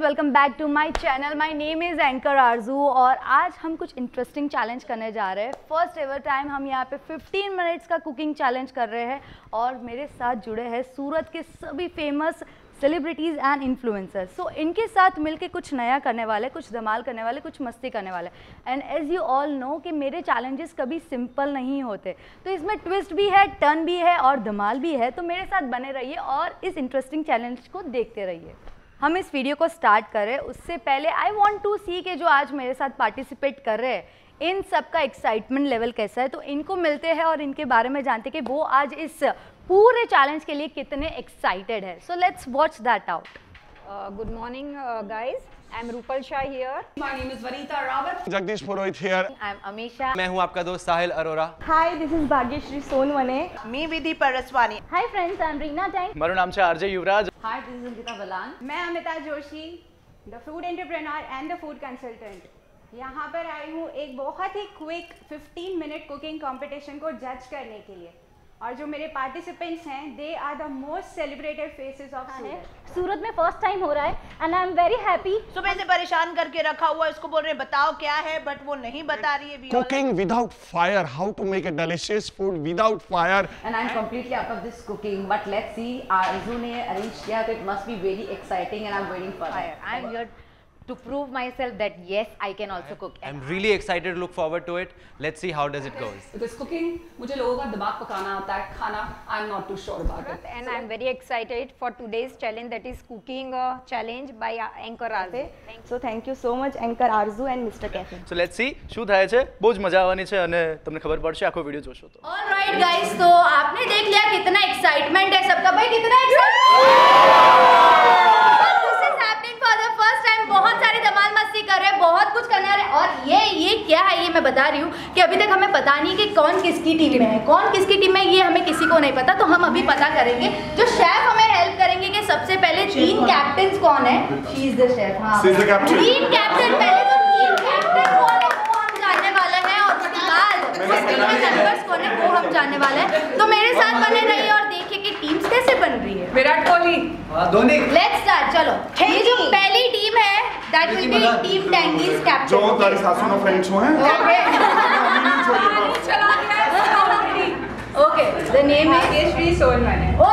Welcome back to my channel. My name is anchor Aarzoo और आज हम कुछ इंटरेस्टिंग चैलेंज करने जा रहे हैं। फर्स्ट एवर टाइम हम यहाँ पे 15 मिनट्स का कुकिंग चैलेंज कर रहे हैं और मेरे साथ जुड़े हैं सूरत के सभी फेमस सेलिब्रिटीज़ एंड इन्फ्लुएंसर्स। सो इनके साथ मिलके कुछ नया करने वाले, कुछ धमाल करने वाले, कुछ मस्ती करने वाले। And as you all know कि मेरे चैलेंजेस कभी सिंपल नहीं होते, तो इसमें ट्विस्ट भी है, टर्न भी है और धमाल भी है। तो मेरे साथ बने रहिए और इस इंटरेस्टिंग चैलेंज को देखते रहिए। हम इस वीडियो को स्टार्ट करें उससे पहले आई वॉन्ट टू सी कि जो आज मेरे साथ पार्टिसिपेट कर रहे हैं इन सब का एक्साइटमेंट लेवल कैसा है। तो इनको मिलते हैं और इनके बारे में जानते हैं कि वो आज इस पूरे चैलेंज के लिए कितने एक्साइटेड है। So let's watch that out. Good morning, guys. I'm Rupal Shah here. My name is Vanita Rawat. Jagdish Purohit here. I am Amisha. मैं हूं आपका दोस्त Sahil Arora. Hi, this is Bhagyashree Sonwane. Me Vidhi Paraswani. Hi friends, I am Reena Tang. મારું નામ છે RJ Yuvraj. Hi, this is Ankita Balan. मैं Amita Joshi, the food entrepreneur and the food consultant. यहाँ पर आई हूँ एक बहुत ही क्विक 15 मिनट कुकिंग कंपटीशन को जज करने के लिए। और जो मेरे पार्टिसिपेंट्स हैं, they are the most celebrated faces of Surat. Surat में फर्स्ट टाइम हो रहा है and I am very happy. सुबह से परेशान करके रखा हुआ, इसको बोल रहे हैं बताओ क्या है, बट वो नहीं बता रही है। Cooking without fire. How to make a delicious food without fire. And I'm completely out of this cooking, but let's see. Arzu ने arrange किया तो it must be very exciting and I'm waiting for that. I'm here to prove myself that yes, I can also cook. I'm really excited to look forward to it. Let's see how does it goes. Because cooking, मुझे लोगों का दिमाग पकाना आता है, खाना I'm not too sure about it. And I'm very excited for today's challenge, that is cooking challenge by Anchor Arzu. So thank you so much Anchor Arzu and Mr. Cafe. So let's see શું થાય છે। બહુ જ મજા આવવાની છે અને તમને ખબર પડશે આખો વિડિયો જોશો તો। ऑलराइट गाइस, तो आपने देख लिया कितना एक्साइटमेंट है सबका। भाई कितना एक्साइटमेंट। बहुत सारी धमाल मस्ती कर रहे हैं, बहुत कुछ करने वाले। और ये क्या है, ये मैं बता रही हूँ कि अभी तक हमें पता नहीं कि कौन किसकी टीम में है, कौन किसकी टीम में, ये हमें किसी को नहीं पता। तो हम अभी पता करेंगे। जो शेफ हमें हेल्प करेंगे कि सबसे पहले 3 कैप्टन कौन है। She is the chef. हाँ, 3 कैप्टन। पहले तो 3 कैप्टन कौन है वो हम जानने वाले हैं और उसके बाद मेंबर्स कौन है वो हम जानने वाले हैं। तो मेरे साथ बने रहिए और देखिए कि टीम्स कैसे बन रही है। विराट कोहली, ધોની। Let's start. चलो, ये जो पहली टीम है that will be team tangy's captain. जो तारी सासू ना फ्रेंड्स हो हैं। Okay, the name is Bhagyashree Sonwane. वो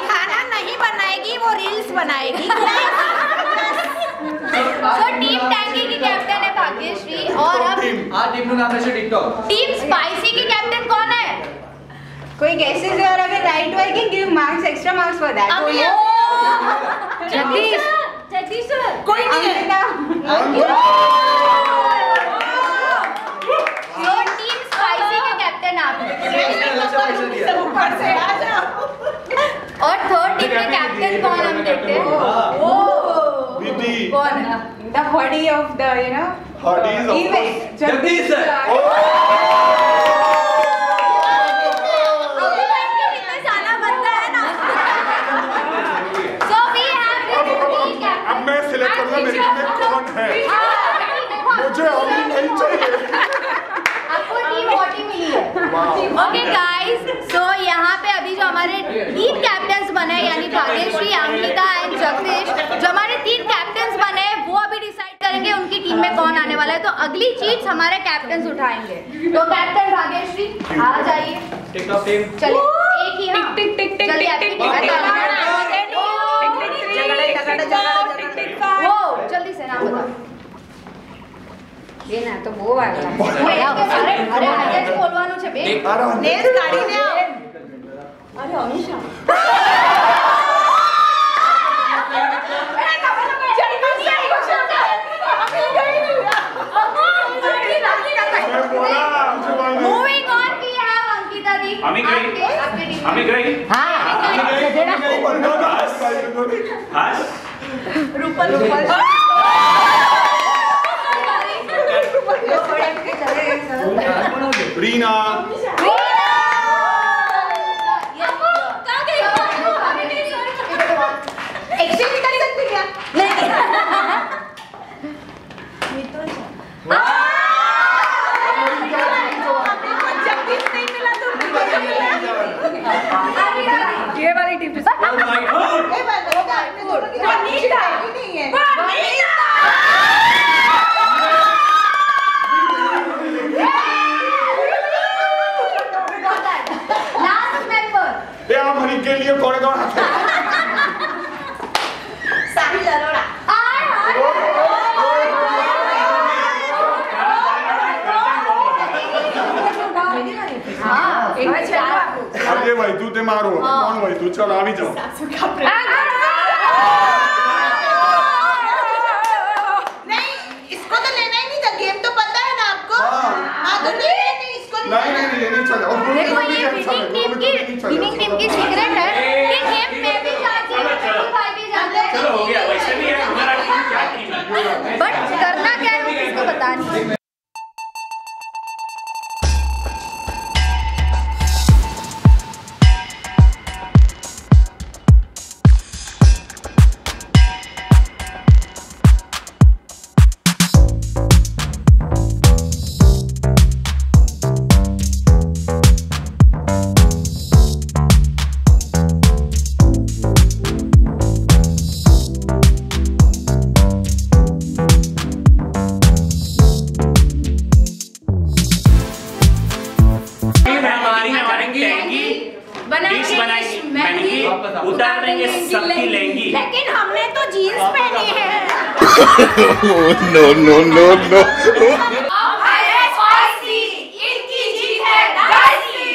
खाना नहीं बनाएगी, वो रील्स बनाएगी। सो टीम टैंगी की कैप्टन है भाग्यश्री और अब આ ટીમનું નામ છે ટિકટોક। टीम स्पाइसी की कैप्टन कौन है। कोई guesses है और अगर right हुआ कि give marks, extra marks for that. Jagdish sir. कोई नहीं है। सो टीम स्पाइसी के कैप्टन आप हैं। ऊपर से आ जाओ। और थर्ड टीम के कैप्टन कौन हम देखते हैं। विधि। कौन है। The body of the, you know, Hardys of event. Jagdish sir. अब मैं सिलेक्ट करूंगा मेरी टीम में कौन है। मुझे अभी नहीं चाहिए। आपको टीम वोटिंग मिली है। ओके गाइस, सो यहाँ पे अभी जो हमारे 3 कैप्टन्स बने यानी भाग्यश्री, अंकिता एंड जगदीश, जो हमारे 3 कैप्टन्स बने वो अभी डिसाइड करेंगे उनकी टीम में कौन आने वाला है। तो अगली चीज हमारे कैप्टन्स उठाएंगे। तो कैप्टन भाग्यश्री आ जाइए। TikTok team. चलिए एक ही। हाँ, टिक टिक टिक चलिए टिक आपकी टिक टीम टिक बताओ। वो जल्दी से नाम बताओ। ये ना तो वो वाला અરે અરે આજે જ બોલવાનું છે બે। नेल्स काढ़ीने आओ। અરે Amisha moving on, we have Ankita दी। अमी गई। हां, रूपल। रीना। एक्सचेंज कर सकते क्या? नहीं। जगदीश नहीं मारो। कौन भाई तू? चल आ भी जाओ। नहीं, इसको तो लेना ही नहीं था, गेम तो पता है ना आपको। हाँ तो नहीं इसको नहीं ये नहीं चलेगा। देखो ये विनिंग टीम की सीक्रेट है कि गेम में भी जाती है, भाई भी जाते हैं। चलो हो गया, वैसे भी है हमारा टीम क्या टीम है। बट करना क्या है वो किसको पता नहीं। उतार देंगे सबकी लहंगी। लेकिन हमने तो जीन्स पहनी है। No no no no. इनकी जीत है डायसी।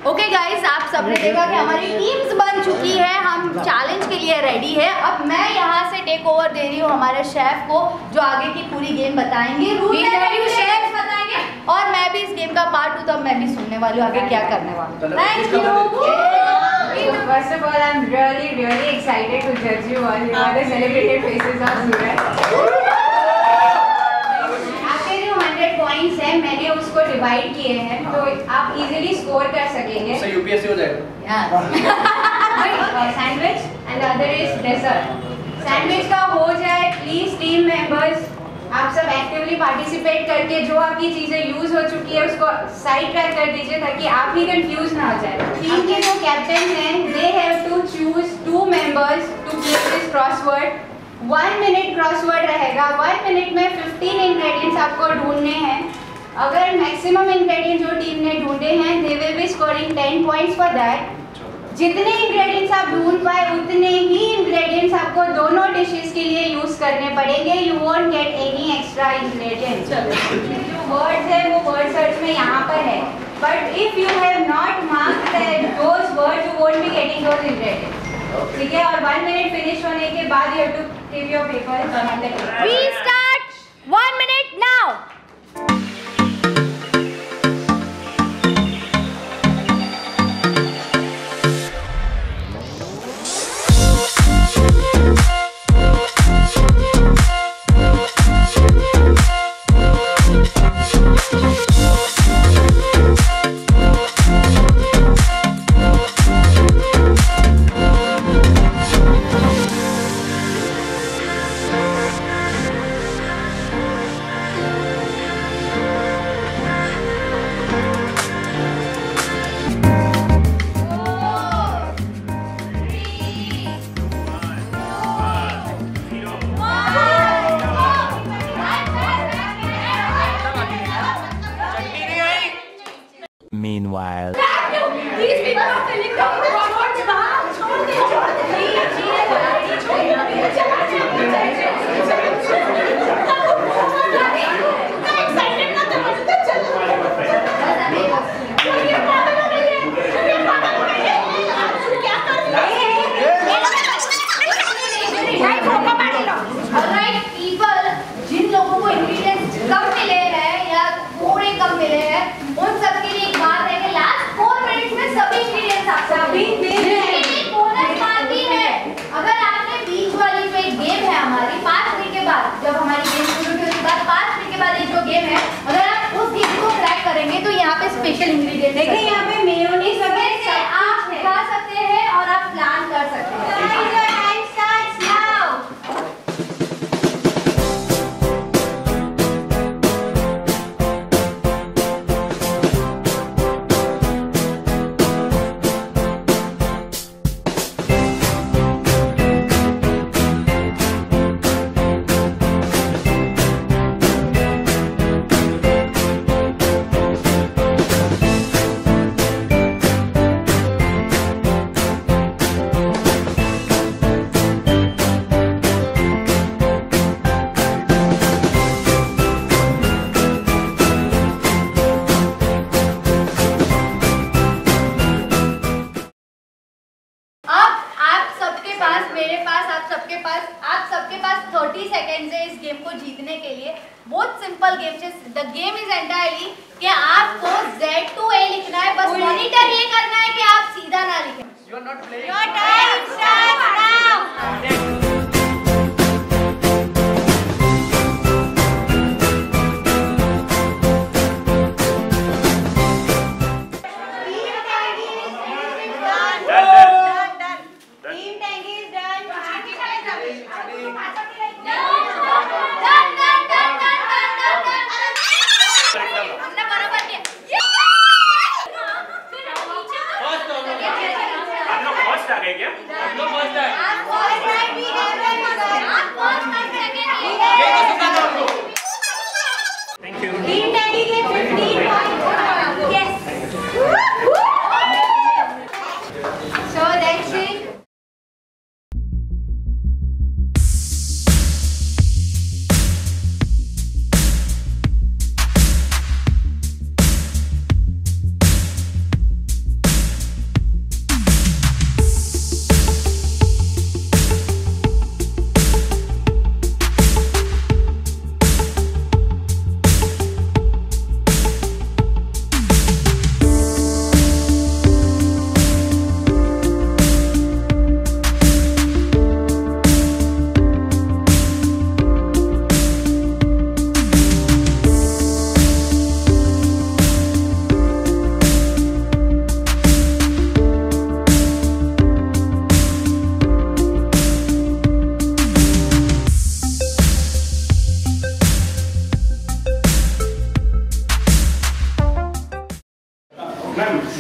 ओके गाइस, आप सबने देखा कि हमारी टीम्स बन चुकी है, हम चैलेंज के लिए रेडी है। अब मैं यहाँ से टेक ओवर दे रही हूँ हमारे शेफ को, जो आगे की पूरी गेम बताएंगे, रूल शेफ बताएंगे, और मैं भी इस गेम का पार्ट हूँ, तब मैं भी सुनने वाली हूँ आगे क्या करने वाली हूँ। Thank you. First of all, I'm really excited to judge you all. You are the celebrated faces of Surat. आपके जो 100 पॉइंट्स हैं, मैंने उसको डिवाइड किए हैं, तो आप इजीली स्कोर कर सकेंगे। सर यूपीएससी हो जाएगा। Sandwich and other is dessert. Sandwich का हो जाए, प्लीज टीम मेंबर्स आप सब एक्टिवली पार्टिसिपेट करके जो आपकी चीजें यूज हो चुकी है उसको साइड ट्रैक कर दीजिए, ताकि आप ही कंफ्यूज ना हो जाए। टीम के जो कैप्टन हैं, they have to choose 2 members to play this crossword. 1 minute crossword रहेगा। 1 मिनट में 15 इंग्रेडिएंट्स आपको ढूंढने हैं। अगर मैक्सिमम इंग्रेडिएंट जो टीम ने ढूंढे हैं, they will be scoring 10 points for that. जितने इंग्रेडिएंट्स आप ढूंढ पाए उतने ही इंग्रेडिएंट्स आपको दोनों डिशेस के लिए यूज करने पड़ेंगे। You won't get any extra ingredients. जो वर्ड्स है वो वर्ड सर्च में यहाँ पर है, but if you have not marked those words you won't be getting those ingredients. ठीक है, और 1 मिनट फिनिश होने के बाद you have to give your paper. We start 1 minute now. Meanwhile, These people are filling the जिन लोगों को ingredients कम मिले हैं या थोड़े कम मिले हैं, उन सबके लिए एक बात है कि लास्ट 4 मिनट्स में सभी इंग्रेडिएंट्स आप सभी बोनस बात भी है। अगर आपने बीच वाली जो एक गेम है हमारी 5 मिनट के बाद, जब हमारी गेम शुरू होने के बाद 5 मिनट के बाद ये जो गेम है, अगर आप उस गेम को क्रैक करेंगे तो यहाँ पे स्पेशल इंग्रेडिएंट देखिए, यहाँ पे मेयोनीज वगैरह आप खा सकते हैं और आप प्लान कर सकते हैं। 30 सेकेंड्स है इस गेम को जीतने के लिए। बहुत सिंपल गेम है। द गेम इज एंटायरली कि आपको Z to A लिखना है, बस मॉनिटर ये करना है कि आप सीधा ना लिखें। You are not playing. Your time starts now.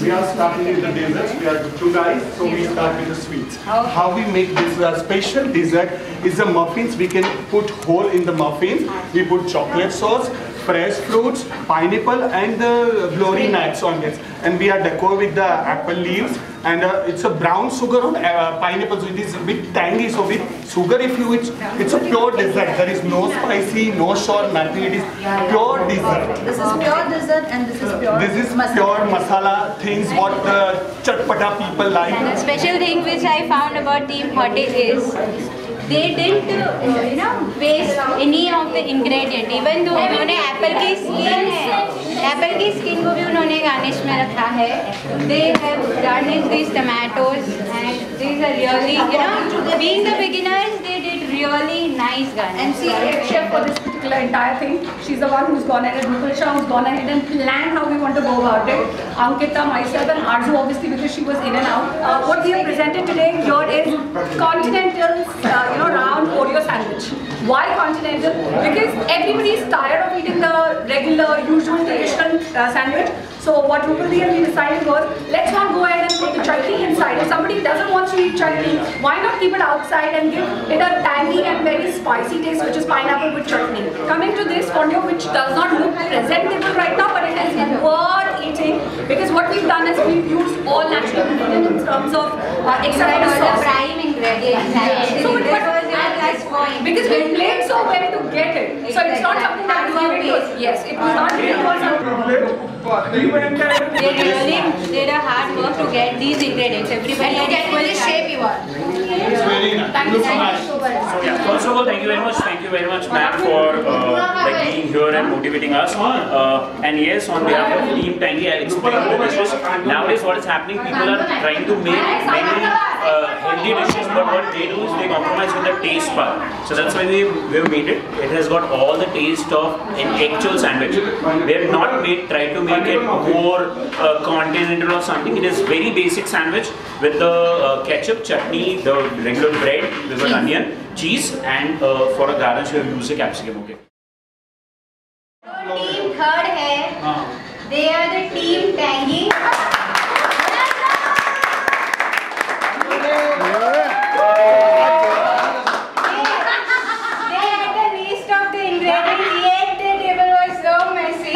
We are starting with the desserts. We are 2 guys, so we start with the sweets. How we make this special dessert is the muffins. We can put hole in the muffins. We put chocolate sauce, fresh fruits, pineapple, and the glory nuts on this. And we are decor with the apple leaves. And it's a brown sugar on pineapple, so it is a bit tangy. So with sugar, if you it's a pure dessert. There is no spicy, no sour, nothing. It is pure dessert. This is pure dessert, and this is pure. This is pure masala things what the chatpata people like. And a special thing which I found about Team Hottie is they didn't waste any of the ingredient. Even though उन्होंने Apple की skin को भी उन्होंने garnish में रखा है. They have garnished these tomatoes, and these are really, being the beginners, they did really nice garnish. And see, chef for this particular entire thing, she's the one who's gone ahead, Nukulsha, who's gone ahead and planned how we want to go about it. Ankita, myself, and Arzu, obviously, because she was in and out. What we have presented today here is Continental's, round Oreo sandwich. Why Continental? Because everybody is tired of eating the regular, usual, traditional sandwich. So what Rupaldi and we decided was, let's not go ahead and put the chutney inside. If somebody doesn't want to eat chutney, why not keep it outside and give it a tangy and very spicy taste, which is pineapple with chutney. Coming to this fondue, which does not look presentable right now, but it is worth eating, because what we've done is we've used all natural ingredients in terms of except for the sauce. Prime ingredients. So, because we played so well to get it. So it's not something that was given to us. Yes, it was not given to us. They really did a hard work to get these ingredients. Everybody And to get in the shape you are. It's very nice. Thank you so much. First of all, thank you very much, ma'am, for being here and motivating us. And yes, on behalf of Team Tangy, I'll explain the dishes. Nowadays, what is happening? People are trying to make many healthy dishes, but what they do is they compromise with the taste part. So that's why we've made it. It has got all the taste of an actual sandwich. We have not tried to make it more continental or something. It is very basic sandwich with the ketchup, chutney, the regular bread with an onion, cheese, and for a garnish we have used a capsicum. Okay. Team third है. They are the Team Tangy. They had the least of the ingredients, yet the table was so messy.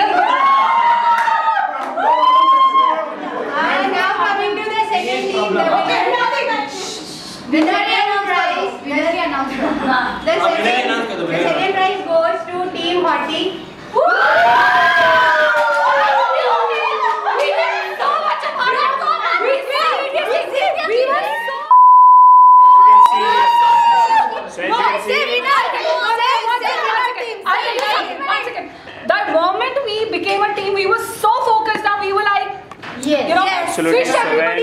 And now coming to the second team, the winner announced. The second prize goes to Team Hottie. So as you can see, Absolutely. Fish everybody.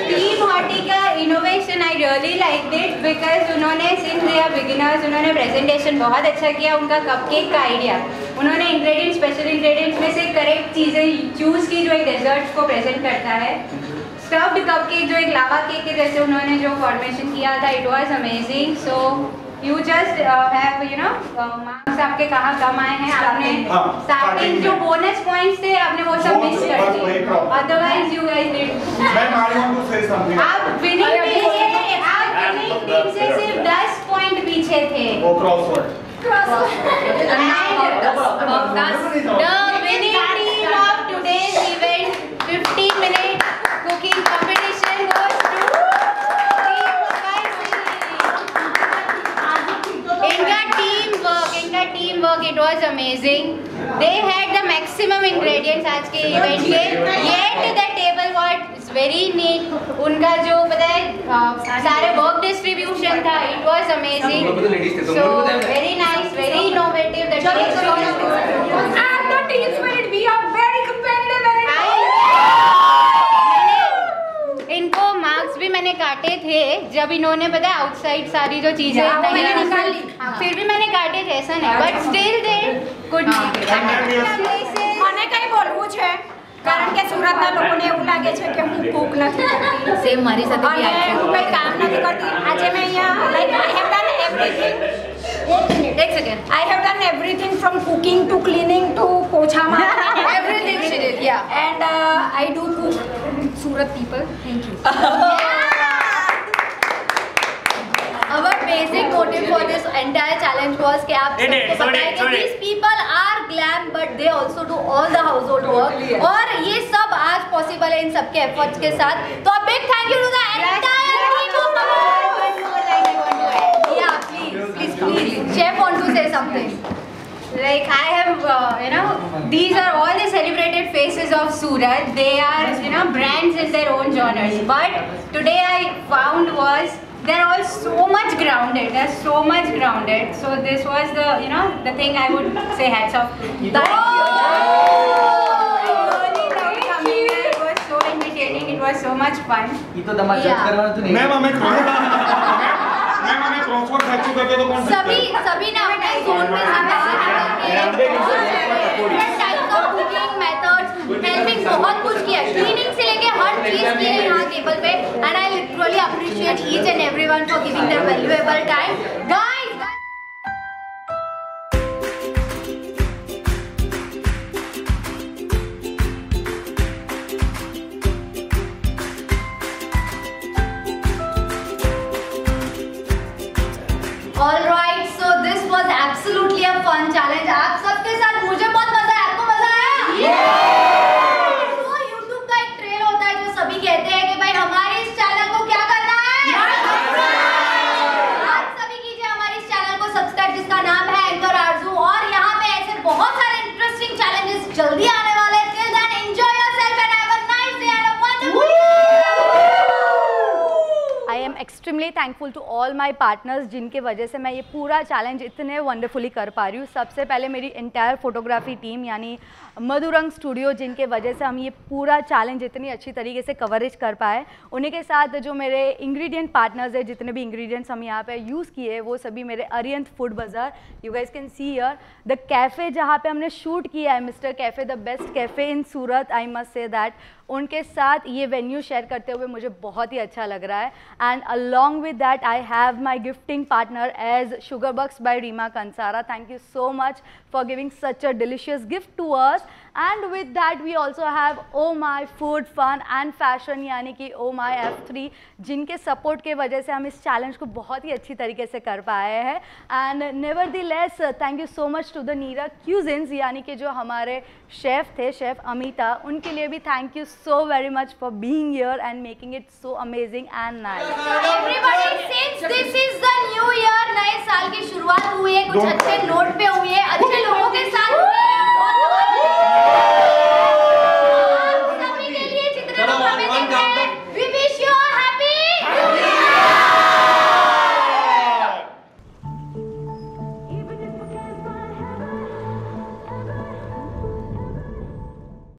Team Hortica innovation I really liked it because उन्होंने since they are beginners उन्होंने presentation बहुत अच्छा किया. उनका cupcake का idea उन्होंने ingredients special ingredients में से correct चीजें choose की जो एक dessert को present करता है. Stuffed cupcake जो एक lava cake के जैसे उन्होंने जो formation किया था, it was amazing. So you just have you know marks आपके कहाँ कम आए हैं. आपने starting जो bonus points थे आपने वो सब miss कर दिए. Otherwise you guys did. Ma'am, I want to say something. आप winning team से सिर्फ 10 पॉइंट पीछे थे. Oh, crossword. The winning team of today's event 15-minute cooking competition goes to इनका teamwork it was amazing. They had the maximum ingredients आज के event के. Yet the table was very neat. उनका जो पता है सारे work distribution था, it was amazing. So very nice, very innovative. The taste was good. And the team spirit, we are very competitive. इनको मार्क्स भी मैंने काटे थे जब इन्होंने पता है आउटसाइड सारी जो चीजें मैंने निकाल ली. फिर भी मैंने काटे थे ऐसा नहीं बट स्टिल दे गुड મને કઈ બોલવું છે કારણ કે સુરતના લોકોને એવું લાગે છે કે હું કુક નથી કરતી સેમ મારી સાથે બી અને હું કઈ કામ નથી કરતી. આજે મેં અહીંયા like I have done everything. एक second I have done everything from cooking to cleaning to pocha marking. Everything she did, yeah. And I do cook Surat people. Thank you. Our basic motive for this entire challenge was कि आप सबको बताएं कि these people are glam but they also do all the household work और ये सब आज possible है इन सबके efforts के साथ. तो a big thank you to the entire team of yeah please chef want to say something. Like I have, you know, these are all the celebrated faces of Surat. They are, you know, brands in their own genres. But today I found was they're all so much grounded. They're so much grounded. So this was the, you know, the thing I would say hats off. Thank you. I really loved coming here. It was so entertaining. It was so much fun. Ma'am हमें crossword actually करके तो कौन सभी ने अपने zone में different types of cooking methods helping बहुत कुछ किया. क्लीनिंग से लेके हर चीज की है यहाँ टेबल पे and I literally appreciate each and everyone for giving their valuable time. Guys All right, so this was absolutely a fun challenge. आप सबके साथ मुझे बहुत मजा आया. आपको मजा आया? तो YouTube का एक ट्रेल होता है जो सभी कहते हैं कि भाई हमारे इस चैनल को क्या करना है? आप सभी कीजिए हमारे इस चैनल को सब्सक्राइब जिसका नाम है एंकर आरजू और यहाँ पे ऐसे बहुत सारे इंटरेस्टिंग चैलेंजेस जल्दी आने वाले हैं. Till then, enjoy yourself and have a nice day and a wonderful I am extremely thankful to all my partners जिनके वजह से मैं ये पूरा चैलेंज इतने वंडरफुली कर पा रही हूँ. सबसे पहले मेरी इंटायर फोटोग्राफी टीम यानी मधुरंग स्टूडियो जिनके वजह से हम ये पूरा चैलेंज इतनी अच्छी तरीके से कवरेज कर पाए. उन्हीं के साथ जो मेरे इंग्रेडिएंट पार्टनर्स हैं जितने भी इंग्रेडिएंट्स हम यहाँ पे यूज़ किए वो सभी मेरे अरियंत फूड बाज़ार. You guys can see here the cafe जहाँ पे हमने शूट किया है mister cafe the best cafe in Surat. I must say that उनके साथ ये वेन्यू शेयर करते हुए मुझे बहुत ही अच्छा लग रहा है. And along with that I have my gifting partner as sugar bucks by Reema Kansara. Thank you so much for giving such a delicious gift to us. And with that we also have oh my food fun and fashion यानी कि ओ माई F3 जिनके support के वजह से हम इस challenge को बहुत ही अच्छी तरीके से कर पाए हैं. And nevertheless thank you so much to the Neera cuisines यानी कि जो हमारे शेफ़ थे शेफ़ अमिता. उनके लिए भी thank you so very much for being here and making it so amazing and nice. Everybody, since this is the new year, नए साल की शुरुआत हुई है, कुछ अच्छे नोट पे हुई है, अच्छे लोगों